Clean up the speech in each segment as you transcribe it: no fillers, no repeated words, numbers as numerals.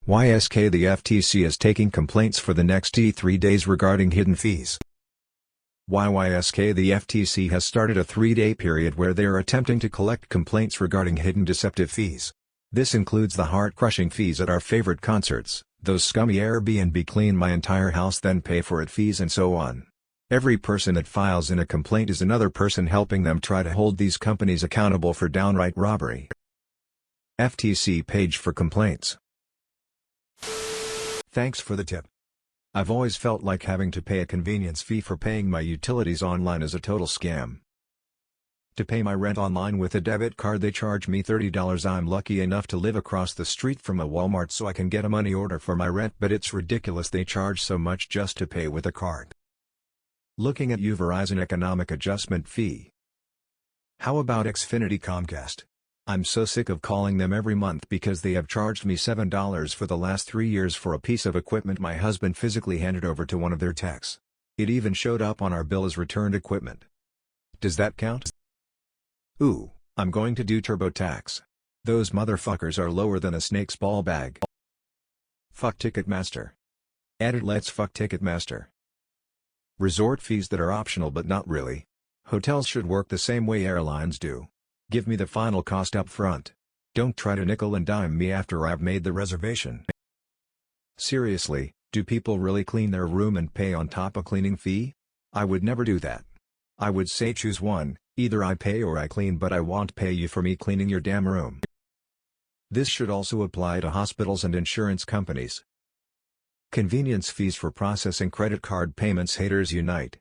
YSK The FTC is taking complaints for the next 3 days regarding hidden fees. YSK The FTC has started a 3-day period where they are attempting to collect complaints regarding hidden deceptive fees. This includes the heart-crushing fees at our favorite concerts, those scummy Airbnb clean my entire house then pay for it fees and so on. Every person that files in a complaint is another person helping them try to hold these companies accountable for downright robbery. FTC page for complaints. Thanks for the tip. I've always felt like having to pay a convenience fee for paying my utilities online is a total scam. To pay my rent online with a debit card they charge me $30. I'm lucky enough to live across the street from a Walmart so I can get a money order for my rent, but it's ridiculous they charge so much just to pay with a card. Looking at you Verizon economic adjustment fee. How about Xfinity Comcast? I'm so sick of calling them every month because they have charged me $7 for the last 3 years for a piece of equipment my husband physically handed over to one of their techs. It even showed up on our bill as returned equipment. Does that count? Ooh, I'm going to do TurboTax. Those motherfuckers are lower than a snake's ball bag. Fuck Ticketmaster. Edit Let's fuck Ticketmaster. Resort fees that are optional but not really. Hotels should work the same way airlines do. Give me the final cost up front. Don't try to nickel and dime me after I've made the reservation. Seriously, do people really clean their room and pay on top a cleaning fee? I would never do that. I would say choose one, either I pay or I clean, but I won't pay you for me cleaning your damn room. This should also apply to hospitals and insurance companies. Convenience fees for processing credit card payments. Haters unite.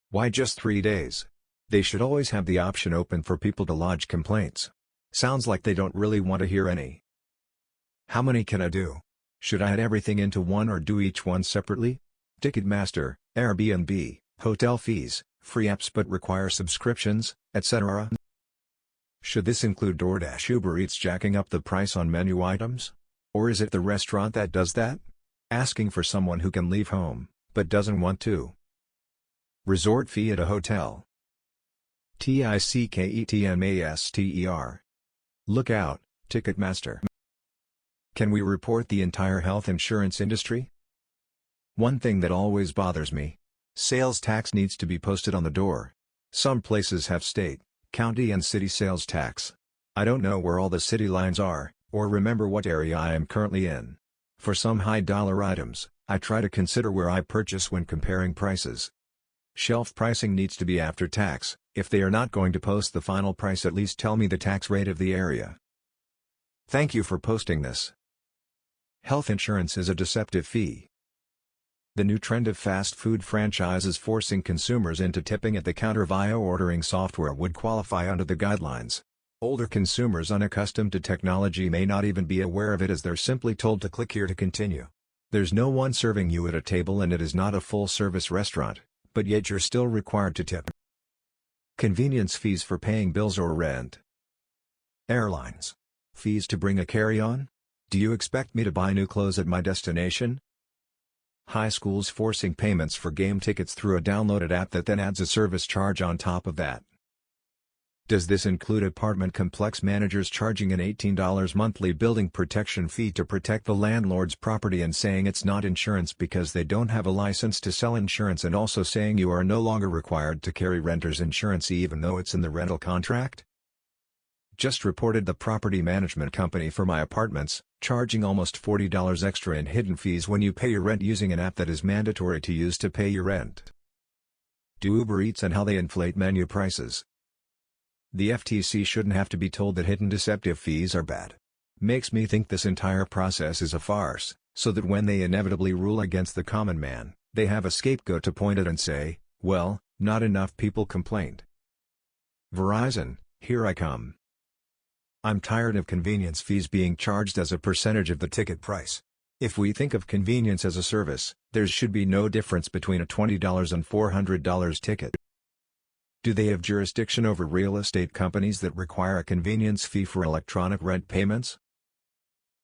Why just 3 days? They should always have the option open for people to lodge complaints. Sounds like they don't really want to hear any. How many can I do? Should I add everything into one or do each one separately? Ticketmaster, Airbnb, hotel fees, free apps but require subscriptions, etc. Should this include DoorDash Uber Eats jacking up the price on menu items? Or is it the restaurant that does that? Asking for someone who can leave home, but doesn't want to. Resort fee at a hotel. Ticketmaster. Look out, Ticketmaster. Can we report the entire health insurance industry? One thing that always bothers me. Sales tax needs to be posted on the door. Some places have state, county and city sales tax. I don't know where all the city lines are, or remember what area I am currently in. For some high-dollar items, I try to consider where I purchase when comparing prices. Shelf pricing needs to be after tax. If they are not going to post the final price, at least tell me the tax rate of the area. Thank you for posting this. Health insurance is a deceptive fee. The new trend of fast food franchises forcing consumers into tipping at the counter via ordering software would qualify under the guidelines. Older consumers unaccustomed to technology may not even be aware of it as they're simply told to click here to continue. There's no one serving you at a table and it is not a full-service restaurant, but yet you're still required to tip. Convenience fees for paying bills or rent. Airlines. Fees to bring a carry-on? Do you expect me to buy new clothes at my destination? High schools forcing payments for game tickets through a downloaded app that then adds a service charge on top of that. Does this include apartment complex managers charging an $18 monthly building protection fee to protect the landlord's property and saying it's not insurance because they don't have a license to sell insurance, and also saying you are no longer required to carry renter's insurance even though it's in the rental contract? Just reported the property management company for my apartments, charging almost $40 extra in hidden fees when you pay your rent using an app that is mandatory to use to pay your rent. Do Uber Eats and how they inflate menu prices. The FTC shouldn't have to be told that hidden deceptive fees are bad. Makes me think this entire process is a farce, so that when they inevitably rule against the common man, they have a scapegoat to point at and say, well, not enough people complained. Verizon, here I come. I'm tired of convenience fees being charged as a percentage of the ticket price. If we think of convenience as a service, there should be no difference between a $20 and $400 ticket. Do they have jurisdiction over real estate companies that require a convenience fee for electronic rent payments?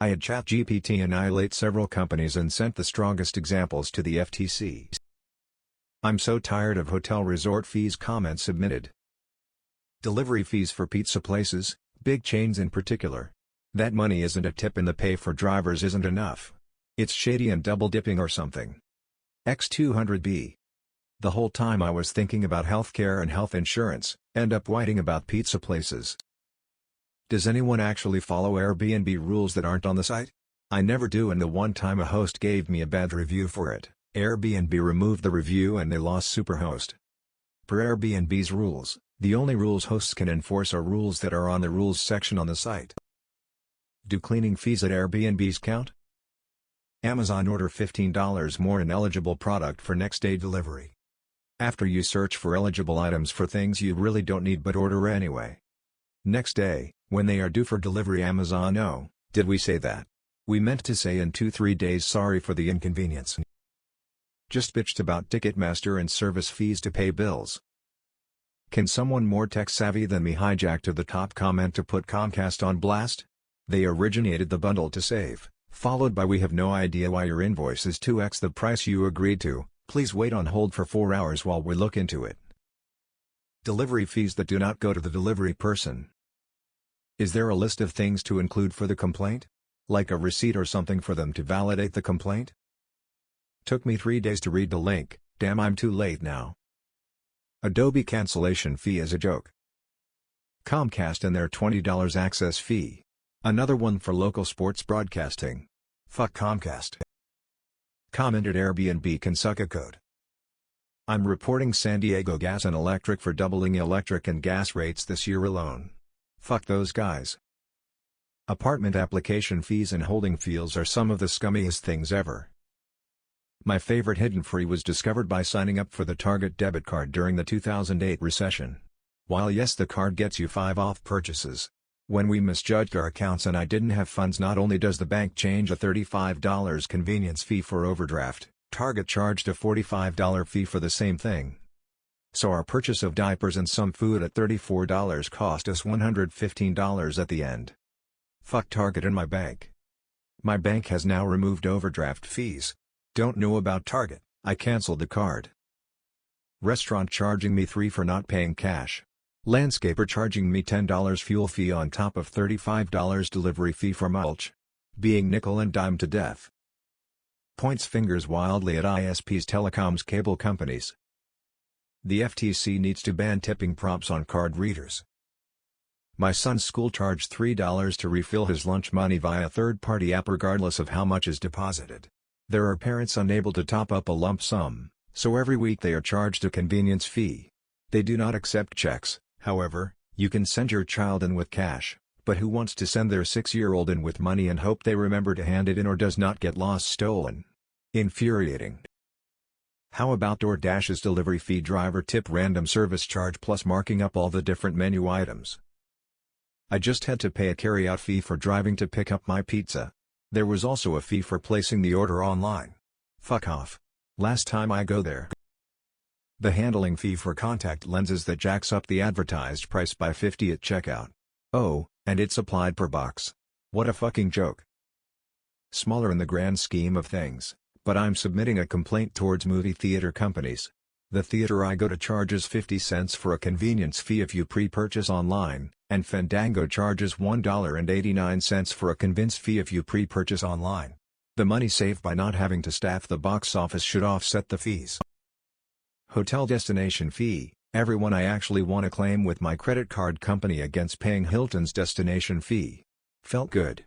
I had ChatGPT annihilate several companies and sent the strongest examples to the FTC. I'm so tired of hotel resort fees. Comments submitted. Delivery fees for pizza places, big chains in particular. That money isn't a tip and the pay for drivers isn't enough. It's shady and double dipping or something. X200B. The whole time I was thinking about healthcare and health insurance, end up whining about pizza places. Does anyone actually follow Airbnb rules that aren't on the site? I never do, and the one time a host gave me a bad review for it, Airbnb removed the review and they lost Superhost. Per Airbnb's rules, the only rules hosts can enforce are rules that are on the rules section on the site. Do cleaning fees at Airbnbs count? Amazon order $15 more in eligible product for next day delivery. After you search for eligible items for things you really don't need but order anyway. Next day, when they are due for delivery, Amazon, oh, did we say that? We meant to say in 2-3 days, sorry for the inconvenience. Just bitched about Ticketmaster and service fees to pay bills. Can someone more tech savvy than me hijack to the top comment to put Comcast on blast? They originated the bundle to save, followed by we have no idea why your invoice is 2x the price you agreed to, please wait on hold for 4 hours while we look into it. Delivery fees that do not go to the delivery person. Is there a list of things to include for the complaint? Like a receipt or something for them to validate the complaint? Took me 3 days to read the link, damn I'm too late now. Adobe cancellation fee is a joke. Comcast and their $20 access fee. Another one for local sports broadcasting. Fuck Comcast. Commented Airbnb can suck a code. I'm reporting San Diego Gas and Electric for doubling electric and gas rates this year alone. Fuck those guys. Apartment application fees and holding fees are some of the scummiest things ever. My favorite hidden free was discovered by signing up for the Target debit card during the 2008 recession. While yes, the card gets you 5 off purchases. When we misjudged our accounts and I didn't have funds, not only does the bank change a $35 convenience fee for overdraft, Target charged a $45 fee for the same thing. So our purchase of diapers and some food at $34 cost us $115 at the end. Fuck Target and my bank. My bank has now removed overdraft fees. Don't know about Target, I cancelled the card. Restaurant charging me $3 for not paying cash. Landscaper charging me $10 fuel fee on top of $35 delivery fee for mulch. Being nickel and dime to death. Points fingers wildly at ISPs, telecoms, cable companies. The FTC needs to ban tipping prompts on card readers. My son's school charged $3 to refill his lunch money via third-party app regardless of how much is deposited. There are parents unable to top up a lump sum, so every week they are charged a convenience fee. They do not accept checks, however. You can send your child in with cash, but who wants to send their 6-year-old in with money and hope they remember to hand it in or does not get lost stolen? Infuriating. How about DoorDash's delivery fee, driver tip, random service charge plus marking up all the different menu items? I just had to pay a carryout fee for driving to pick up my pizza. There was also a fee for placing the order online. Fuck off. Last time I go there. The handling fee for contact lenses that jacks up the advertised price by 50 at checkout. Oh, and it's applied per box. What a fucking joke. Smaller in the grand scheme of things, but I'm submitting a complaint towards movie theater companies. The theater I go to charges 50 cents for a convenience fee if you pre-purchase online, and Fandango charges $1.89 for a convenience fee if you pre-purchase online. The money saved by not having to staff the box office should offset the fees. Hotel destination fee, everyone I actually want to claim with my credit card company against paying Hilton's destination fee. Felt good.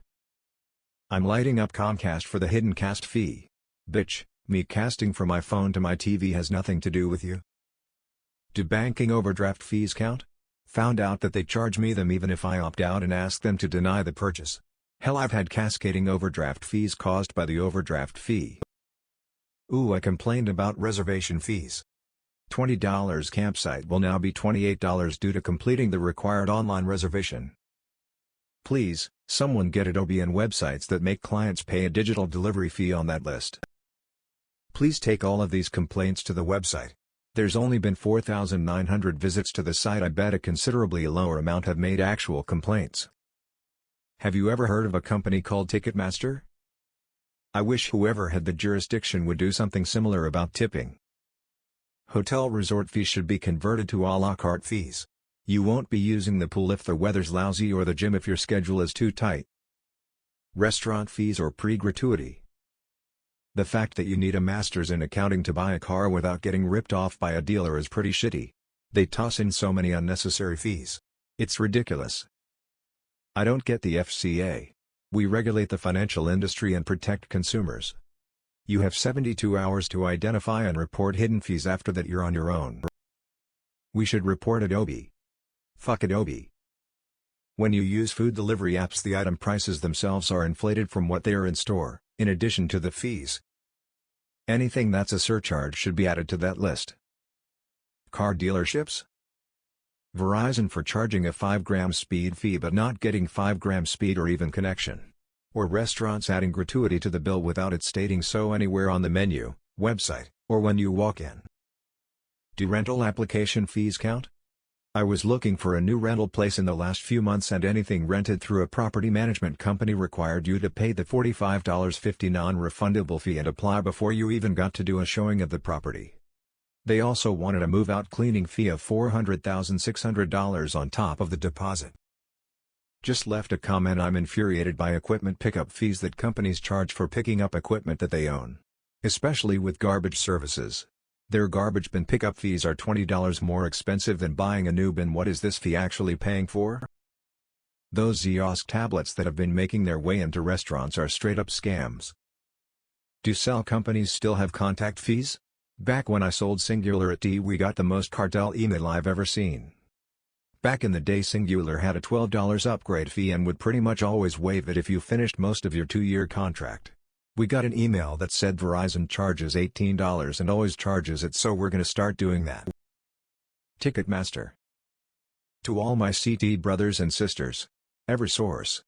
I'm lighting up Comcast for the hidden cast fee. Bitch, me casting from my phone to my TV has nothing to do with you. Do banking overdraft fees count? Found out that they charge me them even if I opt out and ask them to deny the purchase. Hell, I've had cascading overdraft fees caused by the overdraft fee. Ooh, I complained about reservation fees. $20 campsite will now be $28 due to completing the required online reservation. Please, someone get Adobe and websites that make clients pay a digital delivery fee on that list. Please take all of these complaints to the website. There's only been 4,900 visits to the site. I bet a considerably lower amount have made actual complaints. Have you ever heard of a company called Ticketmaster? I wish whoever had the jurisdiction would do something similar about tipping. Hotel resort fees should be converted to a la carte fees. You won't be using the pool if the weather's lousy or the gym if your schedule is too tight. Restaurant fees or pre-gratuity. The fact that you need a master's in accounting to buy a car without getting ripped off by a dealer is pretty shitty. They toss in so many unnecessary fees. It's ridiculous. I don't get the FCA. We regulate the financial industry and protect consumers. You have 72 hours to identify and report hidden fees. After that you're on your own. We should report Adobe. Fuck Adobe. When you use food delivery apps, the item prices themselves are inflated from what they are in store, in addition to the fees. Anything that's a surcharge should be added to that list. Car dealerships? Verizon for charging a 5-gram speed fee but not getting 5-gram speed or even connection. Or restaurants adding gratuity to the bill without it stating so anywhere on the menu, website, or when you walk in. Do rental application fees count? I was looking for a new rental place in the last few months, and anything rented through a property management company required you to pay the $45.50 non-refundable fee and apply before you even got to do a showing of the property. They also wanted a move-out cleaning fee of $400,600 on top of the deposit. Just left a comment. I'm infuriated by equipment pickup fees that companies charge for picking up equipment that they own. Especially with garbage services. Their garbage bin pickup fees are $20 more expensive than buying a new bin. What is this fee actually paying for? Those YSK tablets that have been making their way into restaurants are straight up scams. Do cell companies still have contact fees? Back when I sold Cingular at D, we got the most cartel email I've ever seen. Back in the day, Cingular had a $12 upgrade fee and would pretty much always waive it if you finished most of your 2-year contract. We got an email that said Verizon charges $18 and always charges it, so we're gonna start doing that. Ticketmaster. To all my CT brothers and sisters. Eversource.